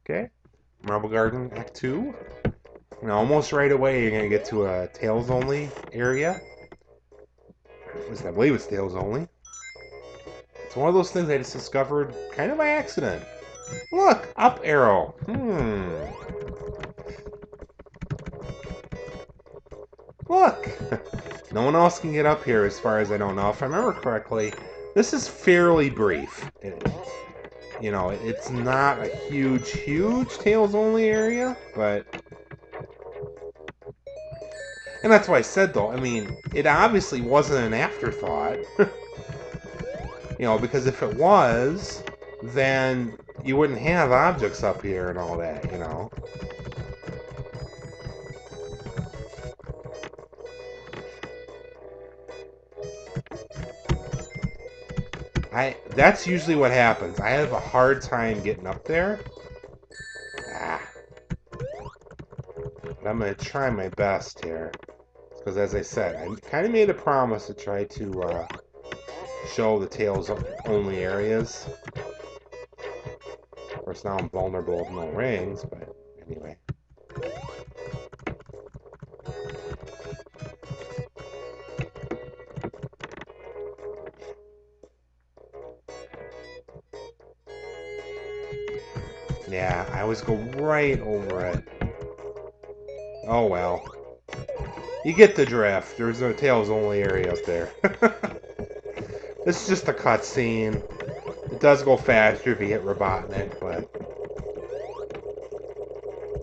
Okay. Marble Garden Act 2. And almost right away, you're going to get to a Tails only area. At least I believe it's Tails only. It's one of those things I just discovered kind of by accident. Look, up arrow. Look. No one else can get up here as far as I know. Now, if I remember correctly, this is fairly brief. It's not a huge Tails only area, but... And that's why I said, though, I mean, it obviously wasn't an afterthought. Because if it was, then you wouldn't have objects up here and all that. That's usually what happens. I have a hard time getting up there. Ah. But I'm going to try my best here. Because as I said, I kind of made a promise to try to show the Tails only areas. Of course, now I'm vulnerable with no rings, but anyway. Yeah, I always go right over it. Oh well. You get the drift. There's no Tails only area up there. This is just a cutscene. It does go faster if you hit Robotnik, but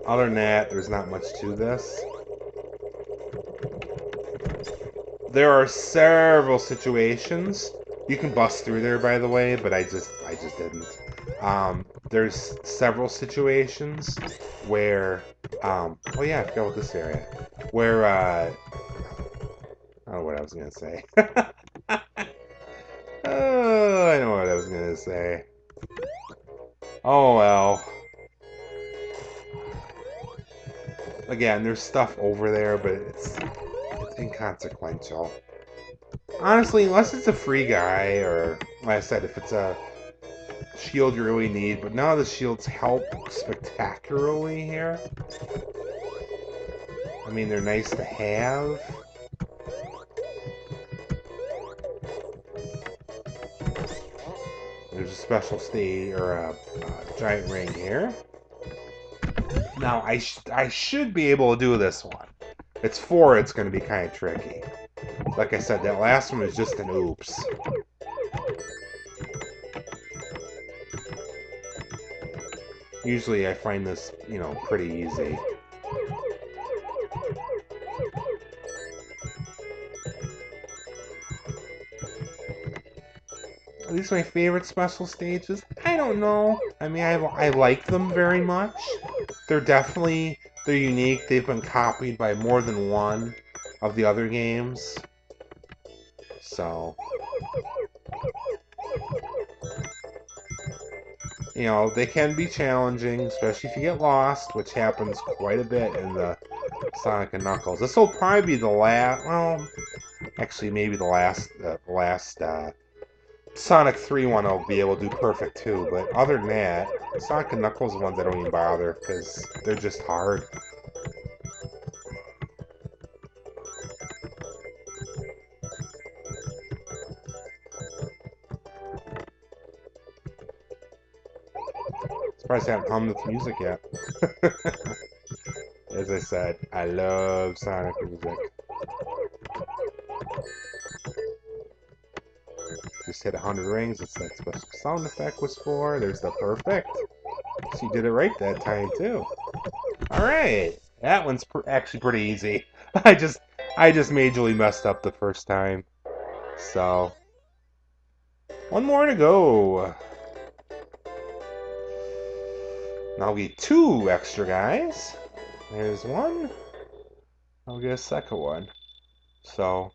other than that, there's not much to this. There are several situations. You can bust through there, by the way, but I just didn't. There's several situations where, oh yeah, I forgot what this area, where, I don't know what I was gonna say. Oh, I know what I was gonna say. Oh well. Again, there's stuff over there, but it's inconsequential. Honestly, unless it's a free guy, or like I said, if it's a shield you really need, but none of the shields help spectacularly here. I mean, they're nice to have. There's a special stage, or a giant ring here. Now, I should be able to do this one. It's going to be kind of tricky. Like I said, that last one was just an oops. Usually I find this, pretty easy. Are these my favorite special stages? I don't know. I mean, I like them very much. They're unique. They've been copied by more than one of the other games. So, they can be challenging, especially if you get lost, which happens quite a bit in the Sonic and Knuckles. This will probably be the last, well, actually maybe the last Sonic 3 one I'll be able to do perfect too, but other than that, Sonic and Knuckles are the ones I don't even bother, because they're just hard. Surprised I haven't hummed the music yet. As I said, I love Sonic music. Just hit 100 rings, that's that special sound effect was for. There's the perfect. She did it right that time, too. Alright! That one's actually pretty easy. I just majorly messed up the first time. So, one more to go. Now we get 2 extra guys. There's one. I'll get a second one. So,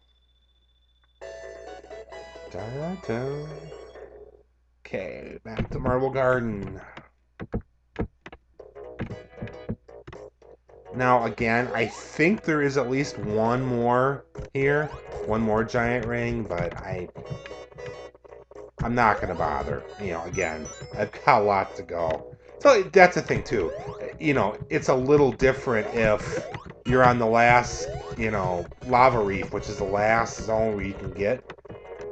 da-da-da. Okay, back to Marble Garden. Now, again, I think there is at least one more here. One more giant ring, but I'm not going to bother. Again, I've got a lot to go. So that's the thing too. You know, it's a little different if you're on the last, you know, lava reef, which is the last zone where you can get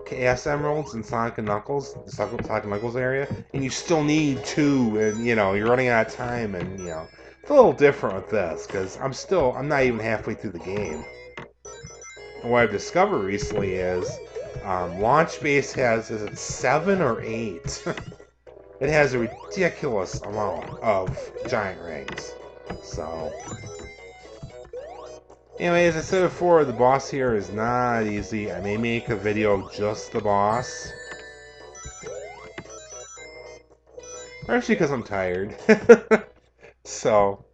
Chaos Emeralds in Sonic and Knuckles, the Sonic and Knuckles area, and you still need two, and you know you're running out of time, and you know it's a little different with this because I'm not even halfway through the game. And what I've discovered recently is Launch Base has, is it 7 or 8? It has a ridiculous amount of giant rings. So, anyway, as I said before, the boss here is not easy. I may make a video of just the boss. Actually, because I'm tired. So,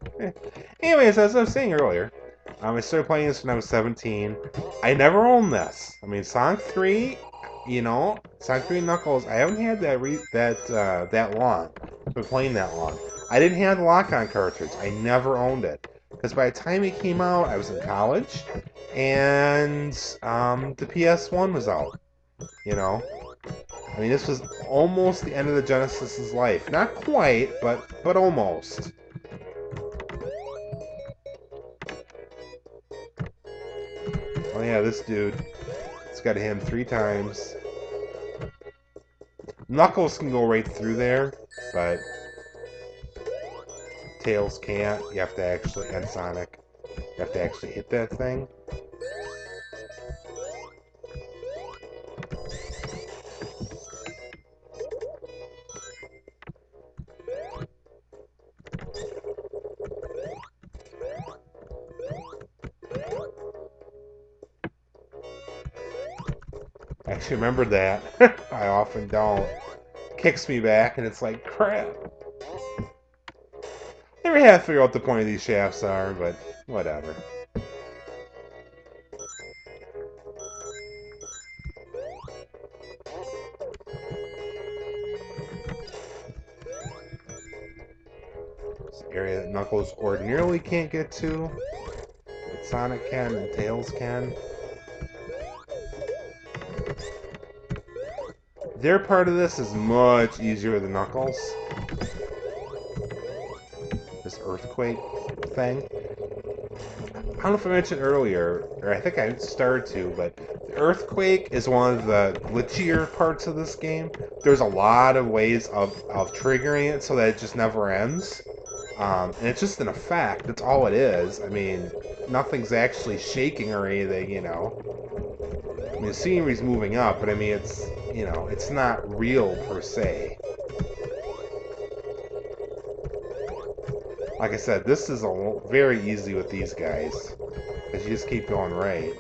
anyways, as I was saying earlier, I started playing this when I was 17. I never owned this. I mean, Sonic 3, you know, Sonic 3 Knuckles, I haven't had that long. Been playing that long. I didn't have the lock-on cartridge. I never owned it. Because by the time it came out, I was in college, and the PS1 was out, you know. I mean, this was almost the end of the Genesis's life. Not quite, but almost. Oh yeah, this dude. It's got to hit him 3 times. Knuckles can go right through there, but Tails can't. You have to actually, and Sonic, you have to actually hit that thing. I actually remember that. I often don't. Kicks me back, and it's like, crap. Never had to figure out what the point of these shafts are, but whatever. This area that Knuckles ordinarily can't get to, but Sonic can and Tails can. Their part of this is much easier than Knuckles. This earthquake thing. I don't know if I mentioned earlier, or I think I started to, but the earthquake is one of the glitchier parts of this game. There's a lot of ways of triggering it so that it just never ends. And it's just an effect. That's all it is. I mean, nothing's actually shaking or anything, you know. I mean, the scenery's moving up, but I mean, it's, you know, it's not real per se. Like I said, this is very easy with these guys, because you just keep going right.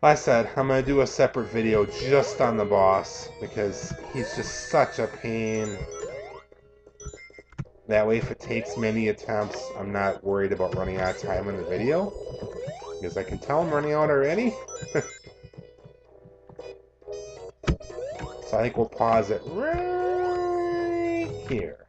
Like I said, I'm going to do a separate video just on the boss, because he's just such a pain. That way, if it takes many attempts, I'm not worried about running out of time in the video, because I can tell I'm running out already. So I think we'll pause it right here.